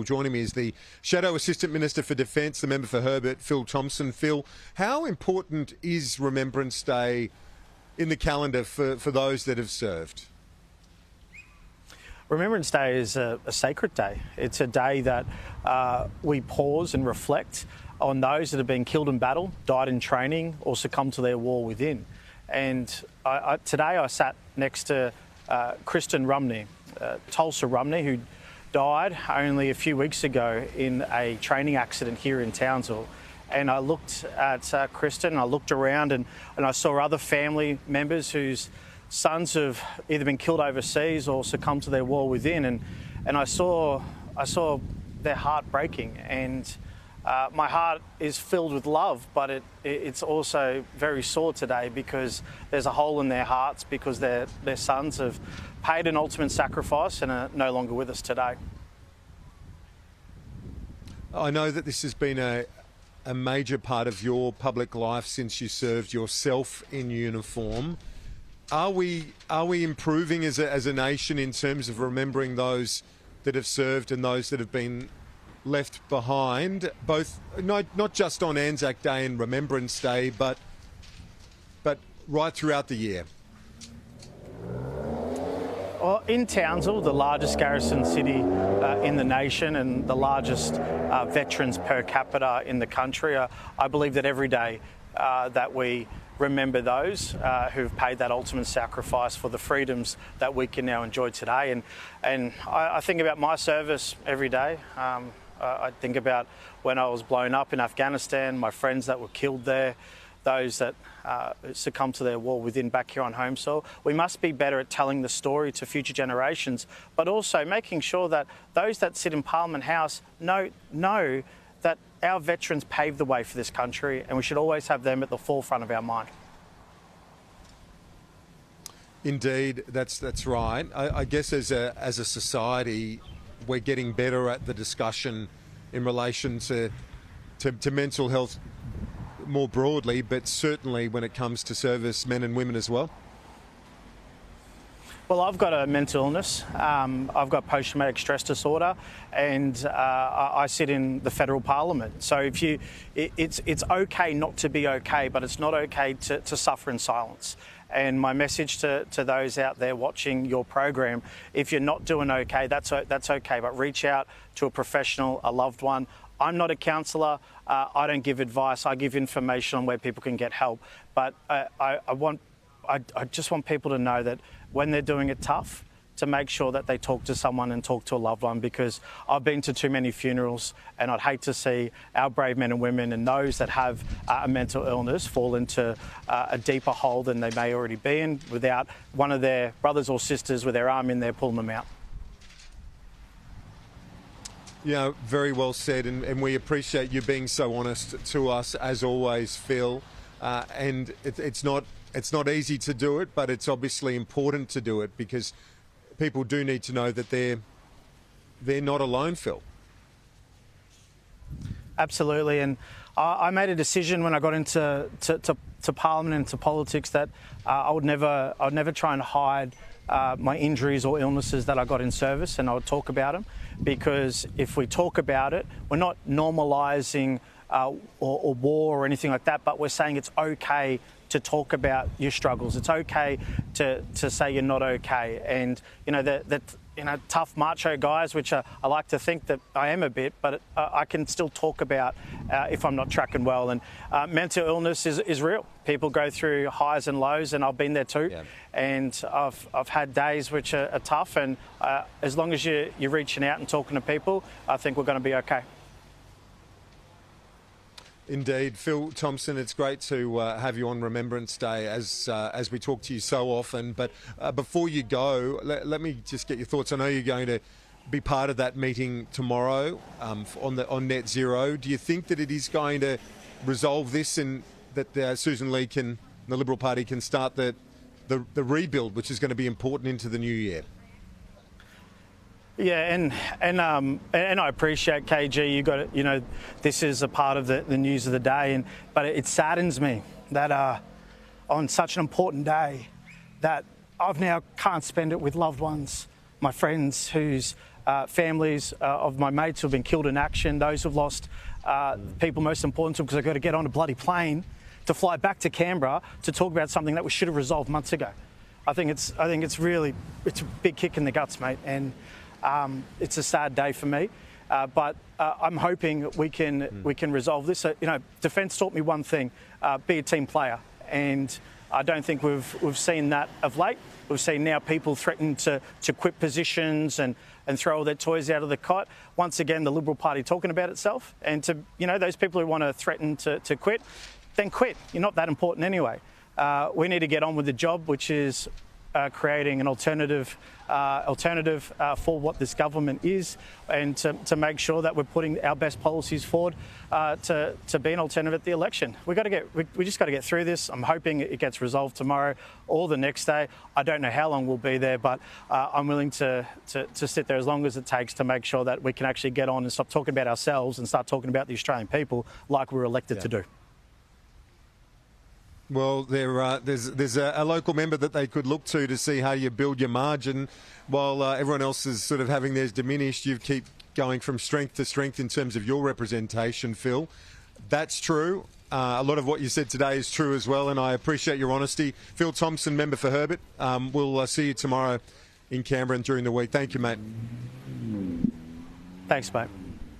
Joining me is the Shadow Assistant Minister for Defence, the member for Herbert, Phil Thompson. Phil, how important is Remembrance Day in the calendar for those that have served? Remembrance Day is a sacred day. It's a day that we pause and reflect on those that have been killed in battle, died in training, or succumbed to their war within. And today I sat next to Kristen Rumney, Tulsa Rumney, who died only a few weeks ago in a training accident here in Townsville. And I looked at Kristen, I looked around and I saw other family members whose sons have either been killed overseas or succumbed to their war within. And I saw their heart breaking. And my heart is filled with love, but it's also very sore today because there's a hole in their hearts because their sons have paid an ultimate sacrifice and are no longer with us today. I know that this has been a major part of your public life since you served yourself in uniform. Are we improving as a nation in terms of remembering those that have served and those that have been left behind, both not just on Anzac Day and Remembrance Day, but right throughout the year? Well, in Townsville, the largest garrison city in the nation and the largest veterans per capita in the country, I believe that every day that we remember those who've paid that ultimate sacrifice for the freedoms that we can now enjoy today. And I think about my service every day. I think about when I was blown up in Afghanistan, my friends that were killed there, those that succumbed to their war within back here on home soil. We must be better at telling the story to future generations, but also making sure that those that sit in Parliament House know that our veterans paved the way for this country, and we should always have them at the forefront of our mind. Indeed, that's right. I guess as a society, we're getting better at the discussion in relation to mental health more broadly, but certainly when it comes to service men and women as well. Well, I've got a mental illness. I've got post-traumatic stress disorder, and I sit in the federal parliament. So it's okay not to be okay, but it's not okay to suffer in silence. And my message to those out there watching your program, if you're not doing okay, that's okay, but reach out to a professional, a loved one. I'm not a counsellor. I don't give advice. I give information on where people can get help. But I just want people to know that when they're doing it tough, to make sure that they talk to someone and talk to a loved one, because I've been to too many funerals and I'd hate to see our brave men and women and those that have a mental illness fall into a deeper hole than they may already be in without one of their brothers or sisters with their arm in there pulling them out. Yeah, very well said, and we appreciate you being so honest to us as always, Phil. And it's not easy to do it, but it's obviously important to do it because people do need to know that they're not alone, Phil. Absolutely, and I made a decision when I got into Parliament and to politics that I would never try and hide my injuries or illnesses that I got in service, and I would talk about them, because if we talk about it, we're not normalising or war or anything like that, but we're saying it's okay to talk about your struggles. It's okay to say you're not okay. And, tough macho guys, which I like to think that I am a bit, but I can still talk about if I'm not tracking well. And mental illness is real. People go through highs and lows, and I've been there too. Yeah. And I've had days which are tough, and as long as you're reaching out and talking to people, I think we're going to be okay. Indeed. Phil Thompson, it's great to have you on Remembrance Day as we talk to you so often. But before you go, let me just get your thoughts. I know you're going to be part of that meeting tomorrow on net zero. Do you think that it is going to resolve this and that Susan Lee the Liberal Party can start the rebuild, which is going to be important into the new year? Yeah, and I appreciate KG. You got it. This is a part of the news of the day, but it saddens me that on such an important day, that I've now can't spend it with loved ones, my friends whose families of my mates who have been killed in action, those who've lost people most important to them because they've got to get on a bloody plane to fly back to Canberra to talk about something that we should have resolved months ago. I think it's a big kick in the guts, mate, and it's a sad day for me. But I'm hoping we can resolve this. Defence taught me one thing: be a team player, and I don't think we've seen that of late. We've seen now people threaten to quit positions and throw all their toys out of the cot. Once again, the Liberal Party talking about itself, and those people who want to threaten to quit, then quit. You're not that important anyway. We need to get on with the job, which is creating an alternative for what this government is, and to make sure that we're putting our best policies forward to be an alternative at the election. We just got to get through this. I'm hoping it gets resolved tomorrow or the next day. I don't know how long we'll be there, but I'm willing to sit there as long as it takes to make sure that we can actually get on and stop talking about ourselves and start talking about the Australian people like we were elected to do. Well, there's a local member that they could look to see how you build your margin while everyone else is sort of having theirs diminished. You keep going from strength to strength in terms of your representation, Phil. That's true. A lot of what you said today is true as well, and I appreciate your honesty. Phil Thompson, member for Herbert. We'll see you tomorrow in Canberra and during the week. Thank you, mate. Thanks, mate.